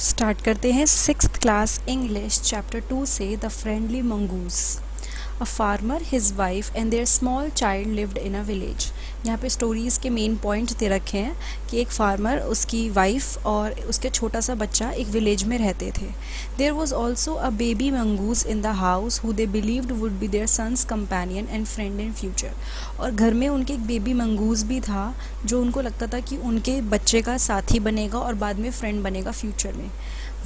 Start करते हैं 6th class English chapter 2 से the friendly mongoose. A farmer, his wife and their small child lived in a village. यहाँ पे stories के main point दे रखे हैं कि एक फार्मर, उसकी वाइफ और उसके छोटा सा बच्चा एक विलेज में रहते थे। There was also a baby mongoose in the house who they believed would be their son's companion and friend in future. और घर में उनके एक बेबी मंगूज भी था जो उनको लगता था कि उनके बच्चे का साथी बनेगा और बाद में फ्रेंड बनेगा फ्यूचर में।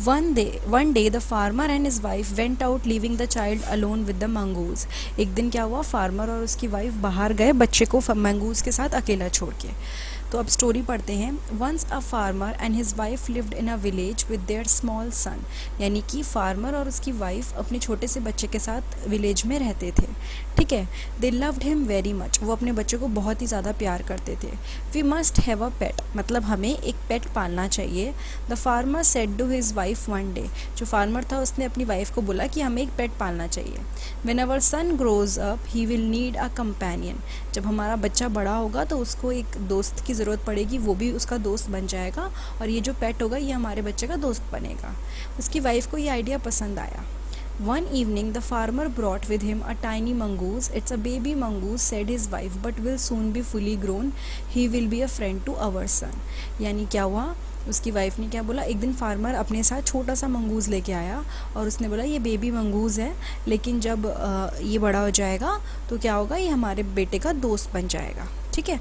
One day the farmer and his wife went out leaving the child alone with the mongoose। एक दिन क्या हुआ, फार्मर और उसकी वाइफ बाहर गए बच्चे को मंगूज के साथ अकेला छोड़ के। तो अब स्टोरी पढ़ते हैं। Once a farmer and his wife lived in a village with their small son. यानी कि फार्मर और उसकी वाइफ अपने छोटे से बच्चे के साथ विलेज में रहते थे। ठीक है। They loved him very much. वो अपने बच्चे को बहुत ही ज़्यादा प्यार करते थे। We must have a pet, मतलब हमें एक पेट पालना चाहिए। The farmer said to his wife one day. जो फार्मर था उसने अपनी वाइफ को बोला कि हमें एक पेट पालना चाहिए। When our son grows up he will need a companion. जब हमारा बच्चा बड़ा होगा तो उसको एक दोस्त की ज़रूरत पड़ेगी, वो भी उसका दोस्त बन जाएगा और ये जो पेट होगा ये हमारे बच्चे का दोस्त बनेगा। उसकी वाइफ को ये आइडिया पसंद आया। One evening, the farmer brought with him a tiny mongoose. It's a baby mongoose, said his wife, but will soon be fully grown. He will be a friend to our son. यानी क्या हुआ, उसकी wife ने क्या बोला, एक दिन farmer अपने साथ छोटा सा मंगूज़ लेके आया और उसने बोला ये बेबी मंगूज़ है, लेकिन जब ये बड़ा हो जाएगा तो क्या होगा, ये हमारे बेटे का दोस्त बन जाएगा। ठीक है।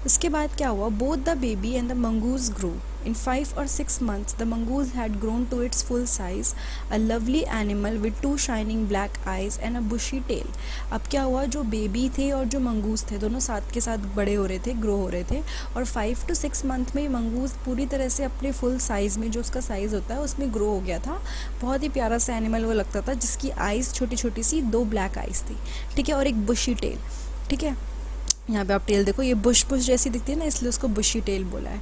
उसके बाद क्या हुआ, both the baby and the mongoose grow. In 5 or 6 months, the mongoose had grown to its full size, a lovely animal with 2 shining black eyes and a bushy tail. अब क्या हुआ, जो बेबी थे और जो मंगूस थे दोनों साथ के साथ बड़े हो रहे थे, ग्रो हो रहे थे, और 5 to 6 मंथ में मंगूस पूरी तरह से अपने फुल साइज़ में, जो उसका साइज़ होता है उसमें ग्रो हो गया था। बहुत ही प्यारा सा एनिमल वो लगता था, जिसकी आइज़ छोटी छोटी सी 2 ब्लैक आइज़ थी। ठीक है। और एक बुशी टेल। ठीक है। यहाँ पे आप टेल देखो, ये बुश जैसी दिखती है ना, इसलिए उसको बुशी टेल बोला है।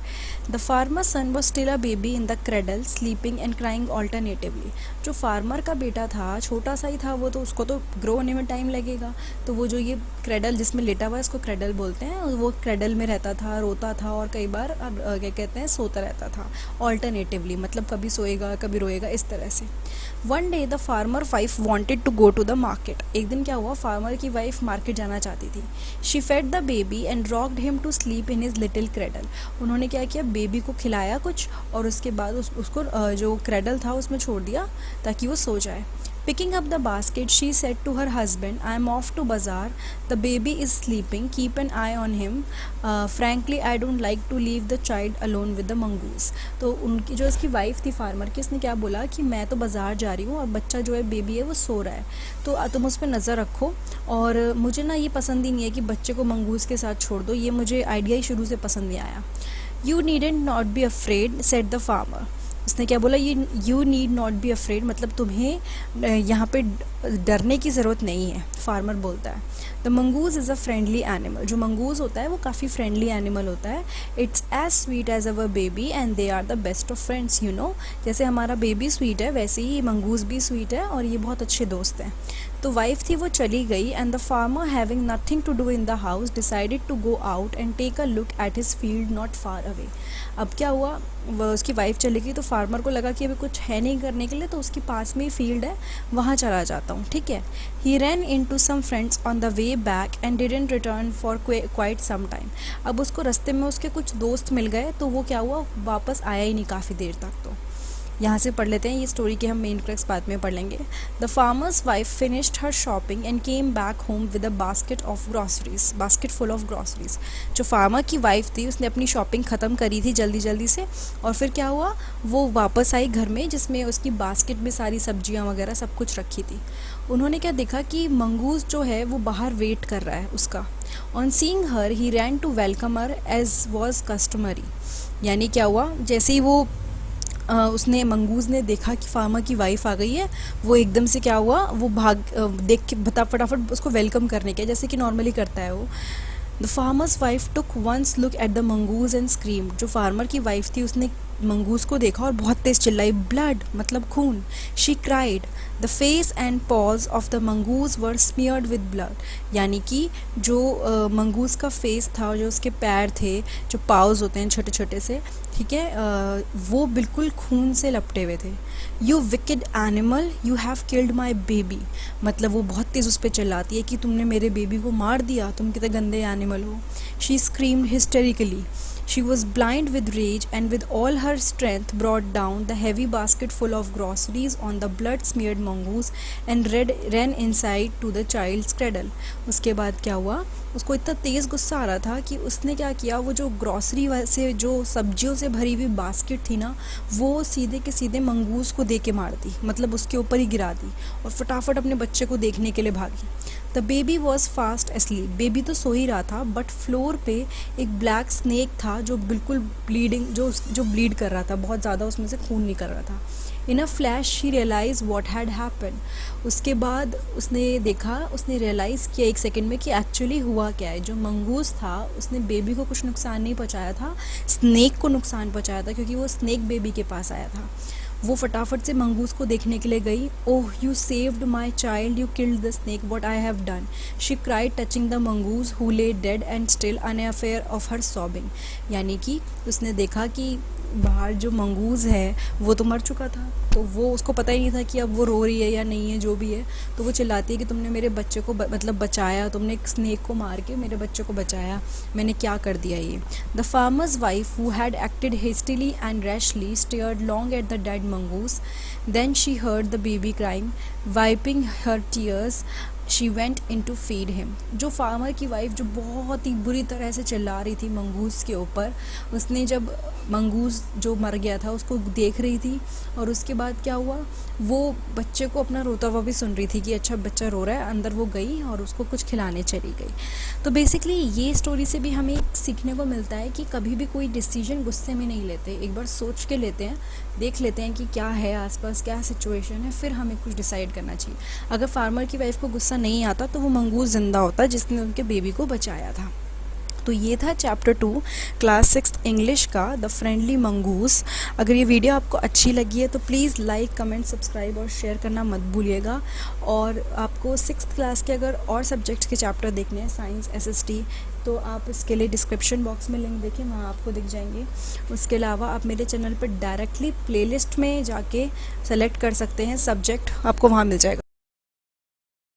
The farmer son was still a baby in the cradle, sleeping and crying alternatively. जो फार्मर का बेटा था छोटा सा ही था वो, तो उसको तो ग्रो होने में टाइम लगेगा, तो वो जो ये क्रेडल जिसमें लेटा हुआ है इसको क्रेडल बोलते हैं, वो क्रेडल में रहता था, रोता था और कई बार क्या कहते हैं सोता रहता था। ऑल्टरनेटिवली मतलब कभी सोएगा कभी रोएगा, इस तरह से। One day the farmer wife wanted to go to the market. एक दिन क्या हुआ, फार्मर की वाइफ मार्केट जाना चाहती थी। She fed the baby and rocked him to sleep in his little cradle. उन्होंने क्या किया, बेबी को खिलाया कुछ और उसके बाद उसको जो क्रेडल था उसमें छोड़ दिया ताकि वो सो जाए। Picking up the basket, she said to her husband, I am off to bazaar. The baby is sleeping. Keep an eye on him. Frankly, I don't like to leave the child alone with the mongoose. तो उनकी जो उसकी wife थी farmer की, उसने क्या बोला कि मैं तो बाज़ार जा रही हूँ और बच्चा जो है बेबी है वो सो रहा है, तो तुम उस पर नज़र रखो, और मुझे ना ये पसंद ही नहीं है कि बच्चे को मंगूस के साथ छोड़ दो, ये मुझे आइडिया ही शुरू से पसंद नहीं आया। You needn't not be afraid, said the farmer. उसने क्या बोला, ये you need not be afraid, मतलब तुम्हें यहाँ पे डरने की ज़रूरत नहीं है, फार्मर बोलता है। The mongoose is a friendly animal. जो मंगूज़ होता है वो काफ़ी फ्रेंडली एनिमल होता है। It's as sweet as our baby and they are the best of friends, you know. जैसे हमारा बेबी स्वीट है वैसे ही मंगूज़ भी स्वीट है और ये बहुत अच्छे दोस्त हैं। तो वाइफ थी वो चली गई, and the farmer having nothing to do in the house decided to go out and take a look at his field not far away. अब क्या हुआ, उसकी वाइफ चली गई तो फार्मर को लगा कि अभी कुछ है नहीं करने के लिए, तो उसके पास में ही फील्ड है, वहाँ चला जाता हूँ। ठीक है। He ran into some friends on the way back and didn't return for quite some time. अब उसको रास्ते में उसके कुछ दोस्त मिल गए, तो वो क्या हुआ, वापस आया ही नहीं काफ़ी देर तक। तो यहाँ से पढ़ लेते हैं, ये स्टोरी के हम मेन क्रक्स बाद में पढ़ लेंगे। The farmer's wife finished her shopping and came back home with a basket full of groceries. जो फार्मर की वाइफ थी उसने अपनी शॉपिंग ख़त्म करी थी जल्दी जल्दी से, और फिर क्या हुआ, वो वापस आई घर में, जिसमें उसकी बास्केट में सारी सब्जियाँ वगैरह सब कुछ रखी थी। उन्होंने क्या देखा कि मंगूस जो है वो बाहर वेट कर रहा है उसका। On seeing her he ran to welcome her as was customary. यानी क्या हुआ, जैसे ही वो उसने मंगूज़ ने देखा कि फार्मर की वाइफ आ गई है, वो एकदम से क्या हुआ, वो देख के फटाफट उसको वेलकम करने के, जैसे कि नॉर्मली करता है वो। The farmer's wife took once look at the mongoose and screamed. जो फार्मर की वाइफ थी उसने मंगूस को देखा और बहुत तेज चिल्लाई, ब्लड मतलब खून। She cried, the face and pause of the mongoose were smeared with blood. यानी कि जो मंगूस का फेस था, जो उसके पैर थे, जो पाउज होते हैं छोटे छोटे से, ठीक है, वो बिल्कुल खून से लपटे हुए थे। You wicked animal, you have killed my baby. मतलब वो बहुत तेज़ उस पर चिल्लाती है कि तुमने मेरे बेबी को मार दिया, तुम कितने गंदे एनिमल हो। She screamed हिस्टेरिकली. She was blind with rage and with all her strength brought down the heavy basket full of groceries on the blood-smeared mongoose and ran inside to the child's cradle. उसके बाद क्या हुआ, उसको इतना तेज़ गुस्सा आ रहा था कि उसने क्या किया, वो जो ग्रॉसरी से जो सब्जियों से भरी हुई बास्केट थी ना, वो सीधे के सीधे मंगूस को दे के मार दी, मतलब उसके ऊपर ही गिरा दी और फटाफट अपने बच्चे को देखने के लिए भागी। The baby was fast asleep. Baby तो सो ही रहा था, बट फ्लोर पे एक ब्लैक स्नेक था जो बिल्कुल ब्लीडिंग, जो ब्लीड कर रहा था, बहुत ज़्यादा उसमें से खून निकल रहा था। In a flash she realise what had happen. उसके बाद उसने देखा, उसने रियलाइज़ किया एक सेकेंड में कि एक्चुअली हुआ क्या है। जो मंगूस था उसने बेबी को कुछ नुकसान नहीं पहुँचाया था, स्नेक को नुकसान पहुँचाया था, क्योंकि वो स्नेक बेबी के पास आया था। वो फटाफट से मंगूस को देखने के लिए गई। Oh you saved my child, you killed the snake, what I have done, she cried touching the mongoose who lay dead and still unaware of her sobbing. यानी कि उसने देखा कि बाहर जो मंगूज़ है वो तो मर चुका था, तो वो उसको पता ही नहीं था कि अब वो रो रही है या नहीं है, जो भी है। तो वो चिल्लाती है कि तुमने मेरे बच्चे को मतलब बचाया, तुमने एक स्नेक को मार के मेरे बच्चे को बचाया, मैंने क्या कर दिया ये। The farmer's wife who had acted hastily and rashly stared long at the dead mongoose, then she heard the baby crying, wiping her tears she went in to feed him. जो फार्मर की wife जो बहुत ही बुरी तरह से चिल्ला रही थी मंगूस के ऊपर, उसने जब मंगूस जो मर गया था उसको देख रही थी, और उसके बाद क्या हुआ, वो बच्चे को अपना रोता हुआ भी सुन रही थी कि अच्छा बच्चा रो रहा है। अंदर वो गई और उसको कुछ खिलाने चली गई। तो बेसिकली ये स्टोरी से भी हमें सीखने को मिलता है कि कभी भी कोई डिसीजन गुस्से में नहीं लेते, एक बार सोच के लेते हैं, देख लेते हैं कि क्या है आसपास, क्या सिचुएशन है, फिर हमें कुछ डिसाइड करना चाहिए। अगर फार्मर की वाइफ को गुस्सा नहीं आता तो वो मंगूस ज़िंदा होता जिसने उनके बेबी को बचाया था। तो ये था चैप्टर 2 क्लास 6 इंग्लिश का, द फ्रेंडली मंगूस। अगर ये वीडियो आपको अच्छी लगी है तो प्लीज़ लाइक, कमेंट, सब्सक्राइब और शेयर करना मत भूलिएगा। और आपको 6th क्लास के अगर और सब्जेक्ट्स के चैप्टर देखने हैं, साइंस, SST, तो आप इसके लिए डिस्क्रिप्शन बॉक्स में लिंक देखें, वहाँ आपको दिख जाएंगे। उसके अलावा आप मेरे चैनल पर डायरेक्टली प्लेलिस्ट में जाके सेलेक्ट कर सकते हैं सब्जेक्ट, आपको वहाँ मिल जाएगा।